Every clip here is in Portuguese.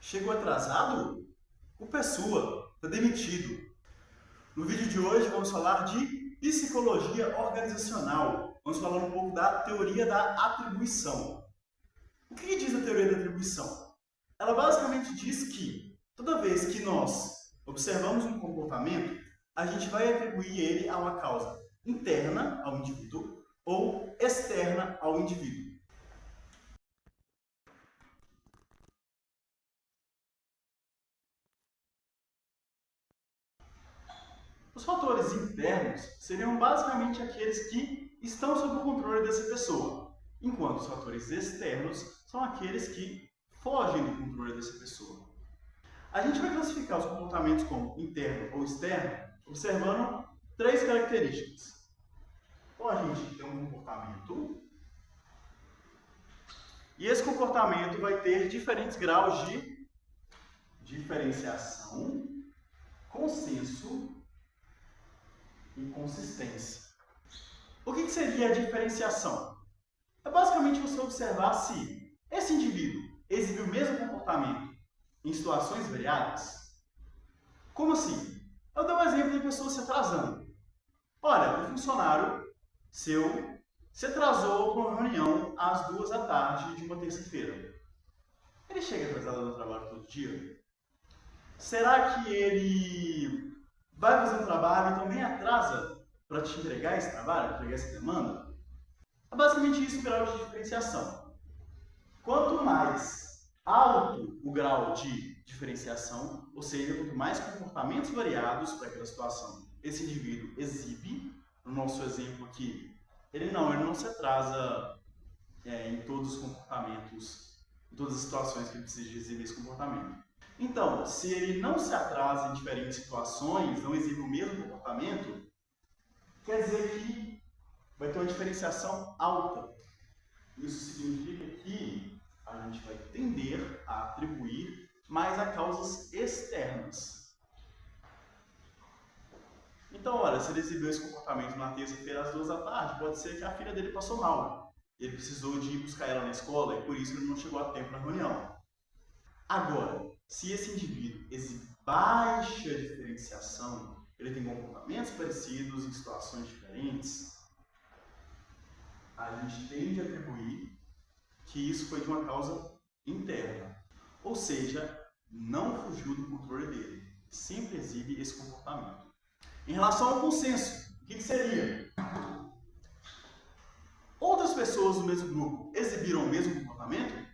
Chegou atrasado? Culpa é sua, está demitido. No vídeo de hoje vamos falar de psicologia organizacional. Vamos falar um pouco da teoria da atribuição. O que diz a teoria da atribuição? Ela basicamente diz que toda vez que nós observamos um comportamento, a gente vai atribuir ele a uma causa interna ao indivíduo ou externa ao indivíduo. Os fatores internos seriam basicamente aqueles que estão sob o controle dessa pessoa, enquanto os fatores externos são aqueles que fogem do controle dessa pessoa. A gente vai classificar os comportamentos como interno ou externo observando três características. Ou a gente tem um comportamento, e esse comportamento vai ter diferentes graus de diferenciação, consenso e consistência. O que seria a diferenciação? É basicamente você observar se esse indivíduo exibiu o mesmo comportamento em situações variadas. Como assim? Eu dou um exemplo de pessoa se atrasando. Olha, um funcionário seu se atrasou para uma reunião às 14h de uma terça-feira. Ele chega atrasado no trabalho todo dia? Será que ele vai fazer um trabalho e também atrasa para te entregar esse trabalho, entregar essa demanda? É basicamente isso o grau de diferenciação. Quanto mais alto o grau de diferenciação, ou seja, quanto mais comportamentos variados para aquela situação esse indivíduo exibe, no nosso exemplo aqui, ele não se atrasa em todos os comportamentos, em todas as situações que ele precisa de exibir esse comportamento. Então, se ele não se atrasa em diferentes situações, não exibe o mesmo comportamento, quer dizer que vai ter uma diferenciação alta. Isso significa que a gente vai tender a atribuir mais a causas externas. Então, olha, se ele exibiu esse comportamento na terça-feira às 14h, pode ser que a filha dele passou mal. Ele precisou de ir buscar ela na escola e por isso ele não chegou a tempo na reunião. Agora, se esse indivíduo exibe baixa diferenciação, ele tem comportamentos parecidos em situações diferentes, a gente tende a atribuir que isso foi de uma causa interna. Ou seja, não fugiu do controle dele. Sempre exibe esse comportamento. Em relação ao consenso, o que seria? Outras pessoas do mesmo grupo exibiram o mesmo comportamento?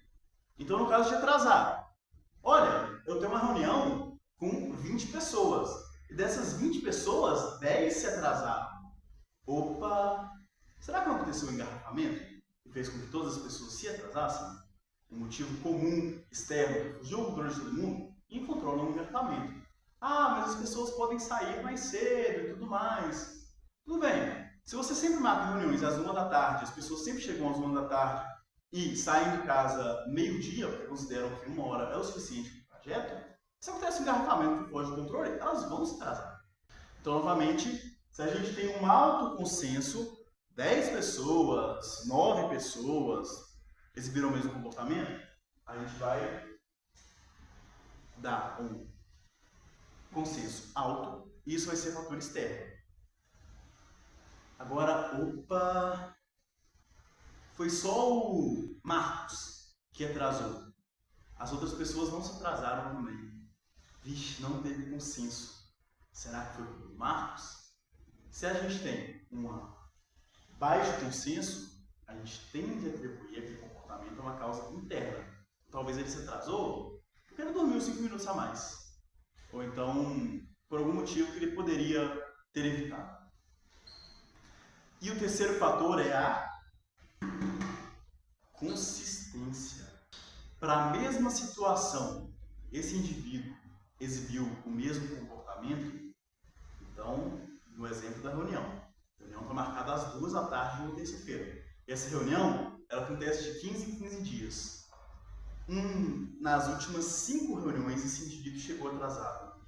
Então, no caso de atrasar, olha, eu tenho uma reunião com 20 pessoas. E dessas 20 pessoas, 10 se atrasaram. Opa! Será que não aconteceu um engarrafamento que fez com que todas as pessoas se atrasassem? Um motivo comum, externo, que fugiu do controle de todo mundo, encontrou um engarrafamento. Ah, mas as pessoas podem sair mais cedo e tudo mais. Tudo bem. Se você sempre marca reuniões às 13h, as pessoas sempre chegam às 13h e saem de casa meio-dia, porque consideram que 1 hora é o suficiente para o trajeto, se acontece um engarrafamento que foge do controle, elas vão se atrasar. Então, novamente, se a gente tem um alto consenso, 10 pessoas, 9 pessoas exibiram o mesmo comportamento, a gente vai dar um consenso alto e isso vai ser fator externo. Agora, opa! Foi só o Marcos que atrasou. As outras pessoas não se atrasaram também. Vixe, não teve consenso. Será que foi o Marcos? Se a gente tem um baixo consenso, a gente tende a atribuir aquele comportamento a uma causa interna. Talvez ele se atrasou porque ele dormiu 5 minutos a mais. Ou então, por algum motivo que ele poderia ter evitado. E o terceiro fator é a consistência. Para a mesma situação, esse indivíduo exibiu o mesmo comportamento. Então, no exemplo da reunião. A reunião está marcada às 14h de uma terça-feira. E essa reunião ela acontece de 15 em 15 dias. Nas últimas 5 reuniões, esse indivíduo chegou atrasado.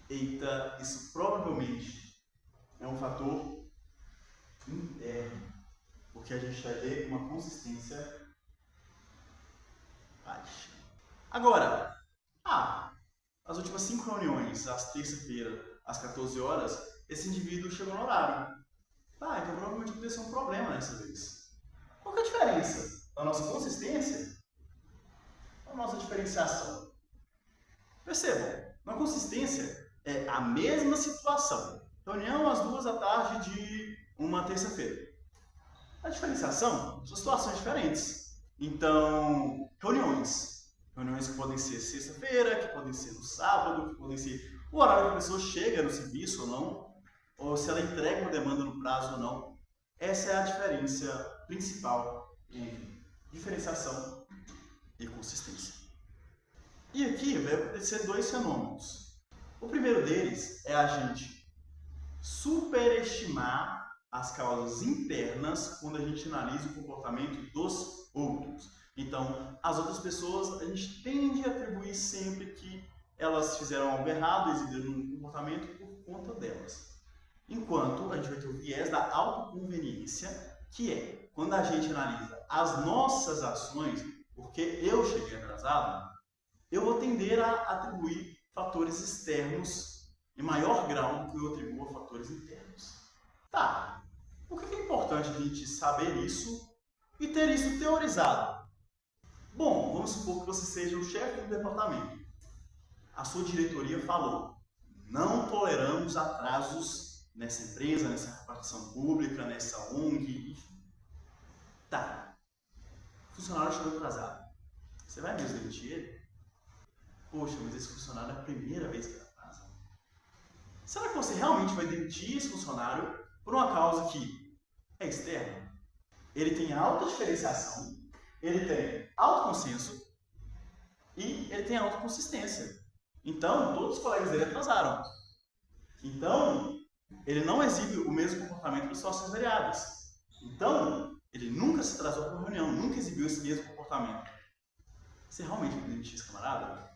Eita, isso provavelmente é um fator interno, porque a gente vai ter uma consistência baixa. Agora, As últimas 5 reuniões, às terça-feira, às 14 horas, esse indivíduo chegou no horário. Então provavelmente aconteceu um problema nessa vez. Qual que é a diferença da nossa consistência com a nossa diferenciação? Percebam, na consistência é a mesma situação. Reunião às 2 da tarde de uma terça-feira. A diferenciação são situações diferentes. Então, reuniões que podem ser sexta-feira, que podem ser no sábado, que podem ser o horário que a pessoa chega no serviço ou não, ou se ela entrega uma demanda no prazo ou não. Essa é a diferença principal entre diferenciação e consistência. E aqui vai acontecer 2 fenômenos. O primeiro deles é a gente superestimar as causas internas quando a gente analisa o comportamento dos outros. Então, as outras pessoas, a gente tende a atribuir sempre que elas fizeram algo errado, exibiram um comportamento por conta delas. Enquanto a gente vai ter o viés da autoconveniência, que é quando a gente analisa as nossas ações, porque eu cheguei atrasado, eu vou tender a atribuir fatores externos em maior grau do que eu atribuo a fatores internos. Por que é importante a gente saber isso e ter isso teorizado? Bom, vamos supor que você seja o chefe do departamento. A sua diretoria falou: não toleramos atrasos nessa empresa, nessa repartição pública, nessa ONG, enfim. O funcionário chegou atrasado. Você vai mesmo demitir ele? Poxa, mas esse funcionário é a primeira vez que ele atrasa. Será que você realmente vai demitir esse funcionário por uma causa que é externa? Ele tem alta diferenciação, ele tem alto consenso e ele tem alta consistência. Então, todos os colegas dele atrasaram. Então, ele não exibe o mesmo comportamento para situações variáveis. Então, ele nunca se atrasou para uma reunião, nunca exibiu esse mesmo comportamento. Você realmente vai demitir esse camarada?